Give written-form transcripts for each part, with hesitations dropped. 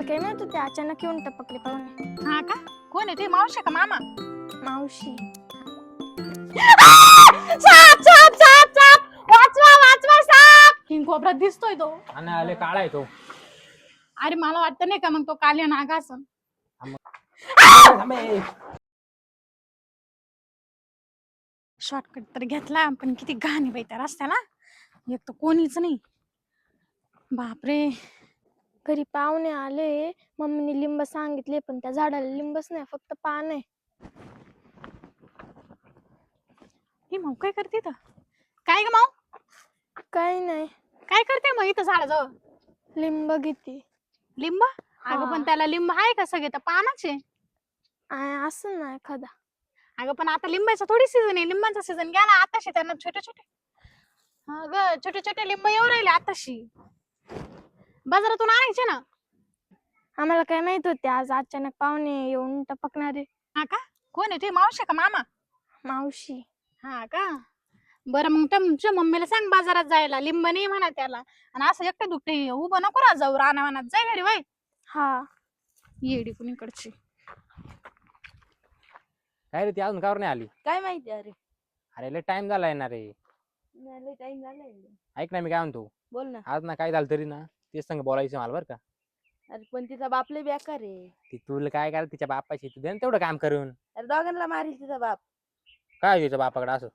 काय माहित होते अचानक येऊन टपकले पाहुणे. हा का? कोण आहे ते? मावशी का मामा? मावशी. साप साप साप साप! वाचवा वाचवा साप! किंग कोबरा दिसतोय तो. आणि आले काळा आहे तो. अरे मला वाटतं नाही का मग तो काल्या नाग असन. शॉर्टकट तर घेतला पण किती घाण आहे बाई त्या रस्त्याला. एक तर कोणीच नाही. बापरे. घरी पाहुणे आले, मम्मीने लिंब सांगितले पण त्या झाडाला लिंबच नाही, फक्त पान आहे. ही माऊ काय करते इथं? काय ग माऊ? काही नाही, काय करते मग इथं झाडाजवळ? लिंब घेते. लिंब? अगं पण त्याला लिंब आहे का? सगळे तर पानाचे. असं ना एखादा. अगं पण आता लिंबाचा थोडी सीझन आहे. लिंबाचा सीझन घ्या ना आताशी. त्यांना छोटे छोटे अगं छोटे छोटे लिंब येऊ राहिले आताशी. बाजारातून आणायचे ना. आम्हाला काय माहित होते आज अचानक पाहुणे येऊन टपकणारे. हा का? कोण आहे ते? मावशी का मामा? मावशी. हा का? बरं मग तुमच्या मम्मीला सांग बाजारात जायला. लिंब नाही म्हणा त्याला. आणि असं एकटे दुकटे उभं नको राहा जाऊ रानावानात. जाय घरी वय. हा. येडी कुणीकडची. काय रे ती अजून कावर नाही आली? काय माहिती? अरे अरे लय टाइम झाला येणार रे. लय टाइम झालाय. ऐक ना मी काय म्हणतो, बोल ना. आज ना काय झालं तरी ना तेच संग बोलायचं मला बरं का. अरे पण तिचा बाप लय बेकार आहे. ती तुला काय करायचं तिच्या बापाशी, तू दे ना तेवढं काम करून. अरे दोघांना मारील तिचा बाप. काय तिच्या बापाकडे असं?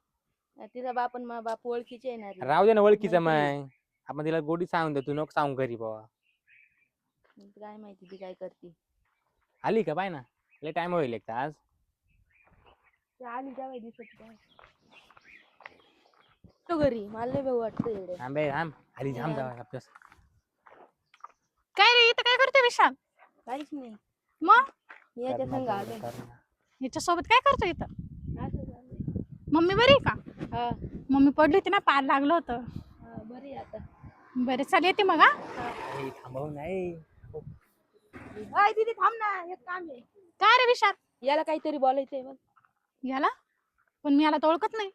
अरे तिचा बाप आणि मा बाप ओळखीचे येणार. राहू दे ना ओळखीचं. मग आपण तिला गोडी सांगून दे, तू नको सांगू घरी बाबा. काय माहिती ती काय करते. आली का? पाय ना लय टाइम होईल एक तर आज. ती आली तेव्हा दिसत काय तो घरी. मला लय भाऊ वाटतं एवढं. थांब बे, थांब आली. थांब जावा अभ्यास. काय रे इथं काय करते विशाल? काहीच नाही. मग मी याच्या संग आलो. याच्या सोबत काय करतो इथं? असं झालंय. मम्मी बरी आहे का? हा मम्मी पडली होती ना, पार लागलं होतं. हा बरी आहे आता. बरे चाल येते मग. हा थांबव नाही. हाय दीदी थांब ना, एक काम आहे. काय रे विशाल? याला काहीतरी बोलायचंय बघ. याला पण मी याला तर ओळखत नाही.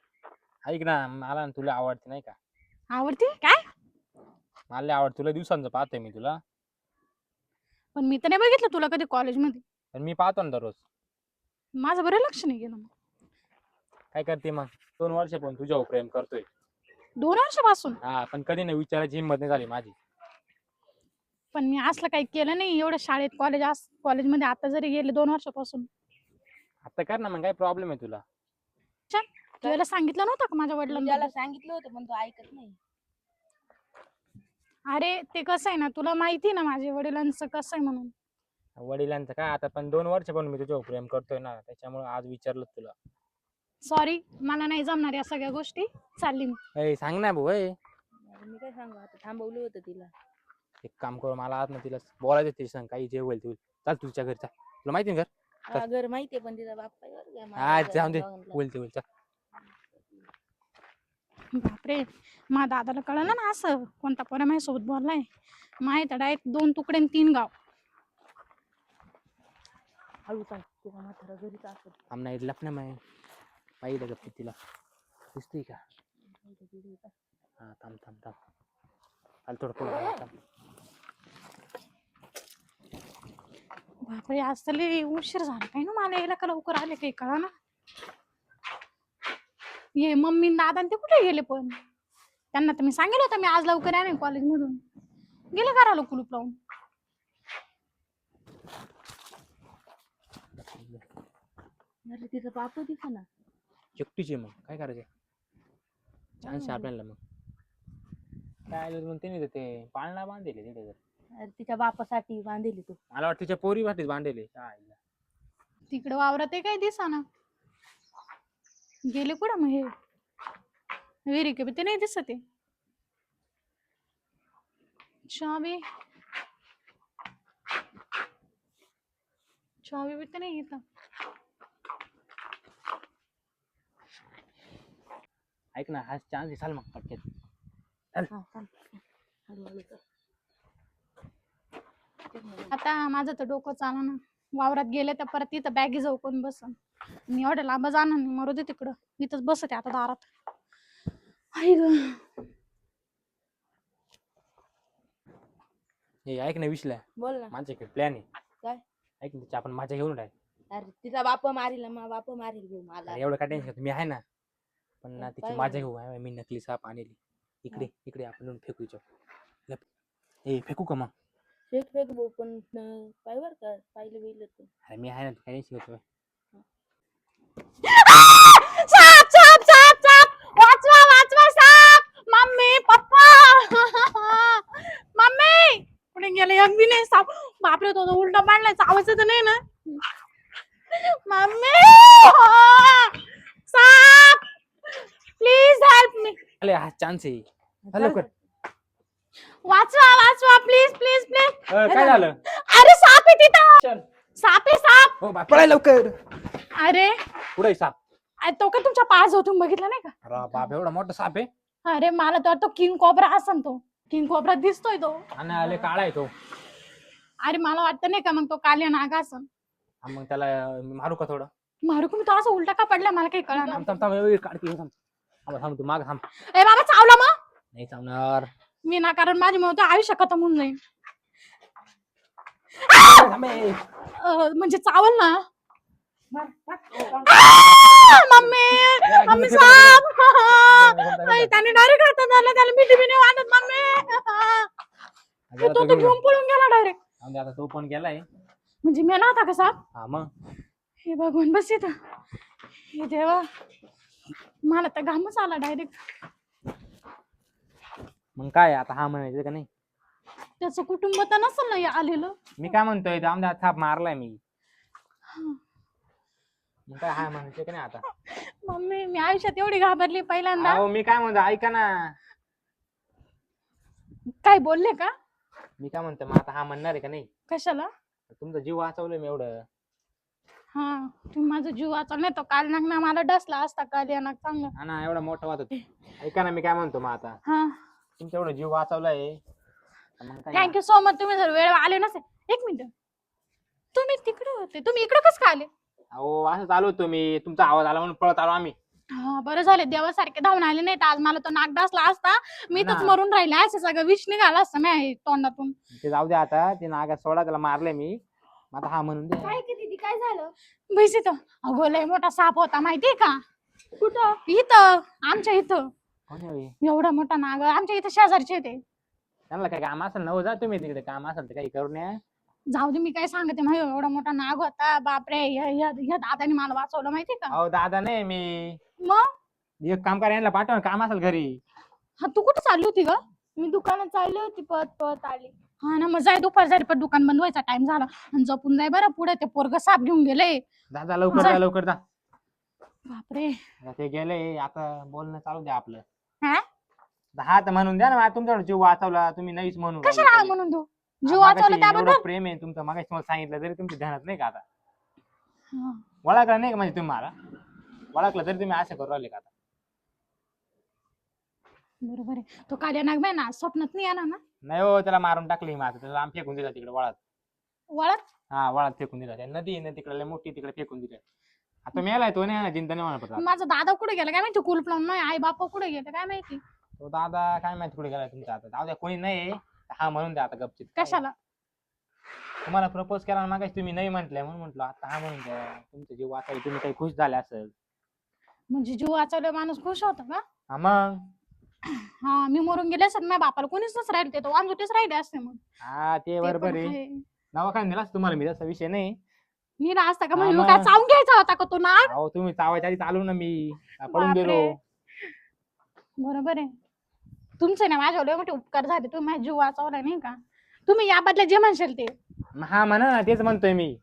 ऐक ना, मला ना तुला आवडते नाही का? आवडती काय? मला लय आवडते तुला, दिवसांचं पाहतोय मी तुला. पण मी तर नाही बघितलं तुला कधी कॉलेजमध्ये. पण मी पाहतो ना दररोज. माझं बरं लक्ष नाही गेलं. मग काय करते मग? 2 वर्ष पण तुझ्यावर प्रेम करतोय. 2 वर्षापासून? हा, पण कधी नाही विचारायची हिंमत नाही झाली माझी. पण मी असलं काही केलं नाही. एवढं शाळेत कॉलेजमध्ये आता जरी गेले 2 वर्षापासून. आता कर ना मग, काय प्रॉब्लेम आहे तुला? तुला सांगितलं नव्हतं का माझ्या मी वडिलांना? त्याला सांगितलं होतं पण तो ऐकत नाही. अरे ते कसं आहे ना, तुला माहिती ना माझ्या वडिलांचं कसं आहे म्हणून. वडिलांचं काय आता, पण 2 वर्ष पण मी तुझ्यावर प्रेम करतोय ना, त्याच्यामुळे आज विचारलं तुला. सॉरी, मला नाही जमणार या सगळ्या गोष्टी. चालली मी. ए सांग ना भाऊ. अरे मी काय सांगू आता, थांबवलं होतं तिला. एक काम करू, मला आज ना तिला बोलायचं तिच्या संग, काही जे होईल ते होईल. चाल तुझ्या घरी चाल. तुला माहिती ना घर? हा घर माहितीये पण तिचा बाप काय बरं काय हा मारायला जाऊन दे, दोघांना. होईल ते होईल. चल. बापरे, माझ्या दादाला कळलं ना असं कोणता पोरा माझ्यासोबत बोललाय. माहित डायरेक्ट 2 तुकडे आणि 3 गाव. हळू सांग, तुझा म्हातारा घरीच असत. आमना इडला पण नाही पाहिलं गप्पी तिला दिसते का? हा थांब थांब थांब. आल थोडं पुढं थांब. बापरे, आज तर लय उशीर झाला काय ना मला यायला. का लवकर आले काही कळा ना. ये मम्मी दादा ते कुठे गेले? पण त्यांना तर मी सांगितलं होतं मी आज लवकर आहे कॉलेजमधून. गेले घराला कुलूप लावून. अरे तिचा बाप दिसेना. एकटीचे मग काय करायचं? चान्स आपल्याला मग काय मग ते ते पाळणा बांधले तिथे. अरे तिच्या बापासाठी बांधली तू. मला वाटतं तिच्या पोरी वाटीच बांधले. तिकडे वावरात आहे काय दिसाना. गेले कुठं मग हे? विहिरी के ते नाही दिसत आहे. चावी बी तर नाही इथं. ऐक ना, हा चान्स आहे. चाल मग पटकन. हा चाल. हळूहळू कर. आता माझं तर डोकं चाला ना. वावरात गेले तर परत इथं बॅगी जाऊ कोण बसन. मी एवढ्या लांब जाणार नाही. मरू दे तिकडं. इथंच बसते आता दारात. आई ग, हे ऐक ना विशल्या, बोल ना. माझ्याकडे प्लॅन आहे. काय? ऐक ना तिची आपण माझ्या घेऊन राहील. अरे तिचा बाप मारील ना, बाप मारील भाऊ मला. एवढं काय टेन्शन मी आहे ना. पण ना तिची काय माझ्या म्हणतो? घेऊ मी नकली साप आणली. इकडे इकडे आपण येऊन फेकू तिच्यावर. ए फेकू का मग? फेक फेक भाऊ पण पाय बर का पाहिलं बिलं तर. अरे मी आहे ना, काय शिकवतोय. साप साप साप साप वाचवा वाचवा साप. मम्मी पप्पा मम्मी कुठे गेले? एक बी नाही साप. बापरे तो उलटा पाडलाय, चावायचं तर नाही ना? मम्मी साप प्लीज हेल्प मी. अरे हा चान्स आहे. हॅलो कर. वाचवा वाचवा प्लीज प्लीज प्लीज. काय झालं? अरे साप आहे तिथं. चल. साप आहे साप. हो पळाय लवकर. अरे कुठे साप? तो का तुमच्या पास होतून बघितला नाही का? अरे बाप एवढा मोठा साप आहे. अरे मला तर वाटतं किंग कोब्रा असन तो. किंग कोब्रा दिसतोय तो. आणि आले काळा आहे तो. अरे मला वाटतं नाही का मग तो कालिया नाग असन. मग त्याला मारू का थोडं? मारू का? मी तो असं उलटा का पडला मला काही कळणार. थांब थांब थांब काढते थांब. थांब तू माग थांब. ए बाबा चावला मग. नाही चावणार. मी ना कारण माझी मग आयुष्य खतम होऊन जाईल. म्हणजे चावल ना. मम्मी मम्मी साप. त्याने डायरेक्ट हातात धरला, त्याला मिठी बी नाही वाटत मम्मी. तो तर घेऊन पळून गेला डायरेक्ट. आता तो पण गेलाय. म्हणजे मेला होता का साप? हा मग. हे भगवान बस इथं. हे देवा मला तर घामच आला डायरेक्ट. मग काय आता हा म्हणायचं का नाही? त्याचं कुटुंब तर नसेल ना हे आलेलं. मी काय म्हणतोय आमच्या थाप मारलाय मी. मग काय हा म्हणायचं का नाही आता? मम्मी मी आयुष्यात एवढी घाबरली पहिल्यांदा. अहो मी काय म्हणतो ऐका ना. काय बोलले का? मी काय म्हणतो मग आता हा म्हणणार आहे का नाही? कशाला? तुमचा जीव वाचवलंय मी एवढं. हा तुम्ही माझा जीव वाचवला नाही तो काल नाग ना मला डसला असता काल या नाग चांगलं. हा ना एवढा मोठा वाद होता. ऐका ना मी काय म्हणतो मग आता हा तुमचा एवढा जीव वाचवलाय. मग काय थँक्यू सो मच. तुम्ही जर वेळ आले नसेल. एक मिनिट तुम्ही तिकडे होते, तुम्ही इकडे कसं काय आले? अहो असंच आलो होतो मी, तुमचा आवाज आला म्हणून पळत आलो आम्ही. हा बरं झाले देवासारखे धावून आले नाही तर आज मला तो नाग डसला असता. मी हा तर ना. मरून राहिले असं सगळं विष निघाला असतं मी तोंडातून. ते जाऊ द्या आता. ते नागात सोडा त्याला मारले मी. आता हा म्हणून दे. काय की दीदी काय झालं? बैस इथं. अगो लय मोठा साप होता माहितीये का? कुठं? इथं आमच्या इथं. कोण आहे हे? एवढा मोठा नाग आमच्या इथं शेजारचे ते. त्यांना काय काम असेल ना, जा तुम्ही तिकडे. काम असेल तर काही करून या. जाऊ दे मी काय सांगते माहिती एवढा मोठा नाग होता बापरे. या दादाने मला वाचवलं माहितीये का? अहो दादा नाही मी. मग एक काम करा यांना पाठवा काम असेल घरी. हा तू कुठे चालली होती ग? मी दुकानात चालली होती पळत पळत आली. हा ना मग जाय दुपार जाय पण दुकान बंद व्हायचा टाइम झाला. आणि जपून जाय बरं पुढे ते पोरग साप घेऊन गेले. जा लवकर जा. जा लवकर जा. बापरे. आता ते गेले. आता बोलणं चालू द्या आपलं. हा हा तर म्हणून द्या ना. तुमच्याकडे जीव वाचवला तुम्ही नाहीच म्हणून कशाला हा राहिले. म्हणून तू जीव मगाशी वाचवला एवढं त्याबद्दल? प्रेम आहे तुमचं. मगाशी तुम्हाला सांगितलं तरी तुमच्या ध्यानात नाही का आता? हा. ओळखलं नाही का म्हणजे तुम्ही मला? ओळखलं तरी तुम्ही असं करू राहिले का आता? बरोबर आहे. तो काल्या नाग ना स्वप्नात नाही आला ना? नाही हो त्याला मारून टाकली मी आता. त्याला आम फेकून दिला तिकडे वळात. वळत हा वळात फेकून दिला. त्या नदी आहे ना तिकडे लय मोठी तिकडे फेकून दिली. आता मेलाय तो नाही चिंता नाही म्हणत पडत. माझा दादा कुठे गेला काय माहिती? कुलप लावून नाही आई बापा कुठे गेले काय माहिती? तो दादा काय माहिती कुठे गेलाय तुमचा आता. दादा कोणी नाही. हा म्हणून द्या आता गपचित. कशाला? तुम्हाला प्रपोज केला ना तुम्ही नाही म्हटलंय म्हणून म्हटलं आता हा म्हणून द्या. तुमचं जीव वाचायला तुम्ही काही खुश झाले असेल. म्हणजे जीव वाचवला माणूस खुश होता का? हा मग. हा मी मरून गेले असत माझ्या बापाला कोणीच नस राहिले ते तो वांजुटेच राहिले असते मग. हा ते ते बरोबर पण आहे. आहे. दवाखान्यात दिलास तुम्हाला मी तसा विषय नाही. नीला असता का हा म्हणजे मग. काय चावून घ्यायचा होता का तो नाग? अहो तुम्ही चावायच्या आधी चालू ना मी पळून गेलो. बापरे. बरोबर आहे. तुमचे ना माझ्यावर लय मोठे उपकार झाले. तुम्ही माझा जीव वाचवला नाही का? तुम्ही या बदल्यात जे म्हणशाल ते. हा म्हणा ना तेच म्हणतोय मी.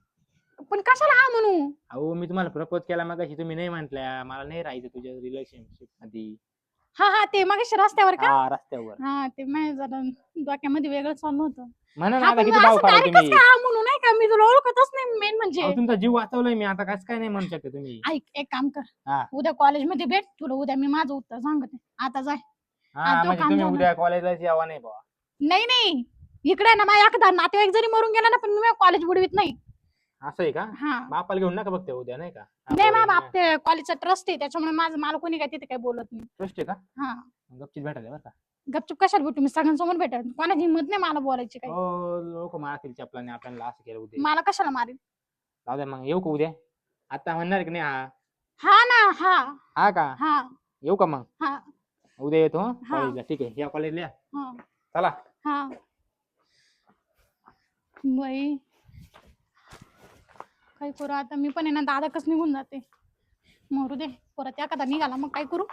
पण कशाला हा म्हणू? अहो मी तुम्हाला प्रपोज केला मगाशी तुम्ही नाही म्हटल्या. मला नाही राहायचं तुझ्या रिलेशनशिप मध्ये. हा हा ते मगाशी रस्त्यावर का? हा रस्त्यावर. हा ते माझ्या जरा डोक्यामध्ये वेगळं चाललं होतं. म्हणा ना हा, आता पण किती मग भाव असं काढा direct तुम्ही. कसं काय हा म्हणू नाही का? मी तुला ओळखतच नाही मेन म्हणजे. अहो, तुमचा जीव वाचवलाय मी आता कसं काय नाही म्हणू शकते तुम्ही. ऐक एक काम कर. हा. उद्या कॉलेजमध्ये भेट तुला उद्या मी माझं उत्तर सांगते. आता जाय. हा आज तो म्हणजे काम तुम्ही झाला. उद्या कॉलेजला यावा नाही बाबा. नाही नाही इकडे ना माझ्या एखादा नातेवाईक जरी मरून गेला ना पण मी कॉलेज बुडवीत नाही. असं आहे का? हा बापाला घेऊन नका बघते उद्या नाही का? नाही मा बाप ते कॉलेजचा ट्रस्ट आहे त्याच्यामुळे माझं मला कोणी काय तिथे काही बोलत नाही. गोष्ट आहे का? हा गपचीत भेटायला बरं का? गपचूप कशाला भेटू मी सगळ्यांसमोर भेटेल कोणाची हिंमत नाही मला बोलायची काही हो लोक मारतील चपलाने आपल्याला असं केलं उद्या मला कशाला मारेल जाऊ दे मग येऊ का उद्या आता म्हणणार की नाही हा हा ना हा हा का हा येऊ का मग हा उद्या येतो हं? हा. कॉलेजला ठीक आहे या कॉलेजला या. हा चला हा बाई काय करू आता मी पण आहे ना दादा कस निघून जाते मरू दे परत एखादा निघाला मग काय करू